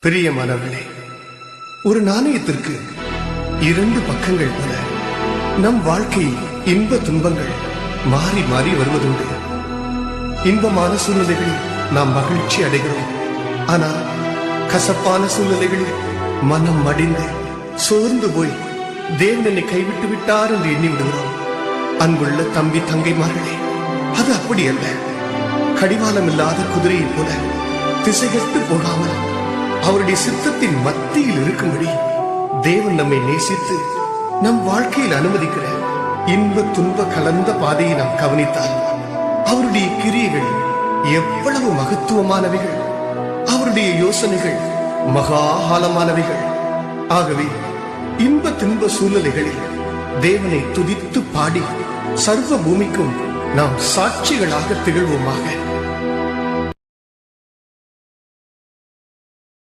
பிரியமானவர்களே, ஒரு நாணயத்திற்கு இரண்டு பக்கங்கள் போல நம் வாழ்க்கையில் இன்ப துன்பங்கள் மாறி மாறி வருவதுண்டு. இன்பமான சூழ்நிலைகளில் நாம் மகிழ்ச்சி அடைகிறோம். ஆனால் கசப்பான சூழ்நிலைகளில் மனம் மடிந்து சோர்ந்து போய் தேவன் என்னை கைவிட்டு விட்டார் என்று எண்ணி விடுகிறோம். அன்புள்ள தம்பி தங்கைமார்களே, அது அப்படி அல்ல. கடிவாளம் இல்லாத குதிரையை போல திசைகட்டு போகாமல் அவருடைய சித்தத்தின் மத்தியில் இருக்கும்படி தேவன் நம்மை நேசித்து நம் வாழ்க்கையில் அனுமதிக்கிற இன்ப துன்ப கலந்த பாதையை நாம் கவனித்தால் அவருடைய கிரியைகள் எவ்வளவு மகத்துவமானவைகள், அவருடைய யோசனைகள் மகா ஆழமானவைகள். ஆகவே இன்ப துன்ப சூழ்நிலைகளில் தேவனை துதித்து பாடி சர்வ பூமிக்கும் நாம் சாட்சிகளாக திகழ்வோமாக.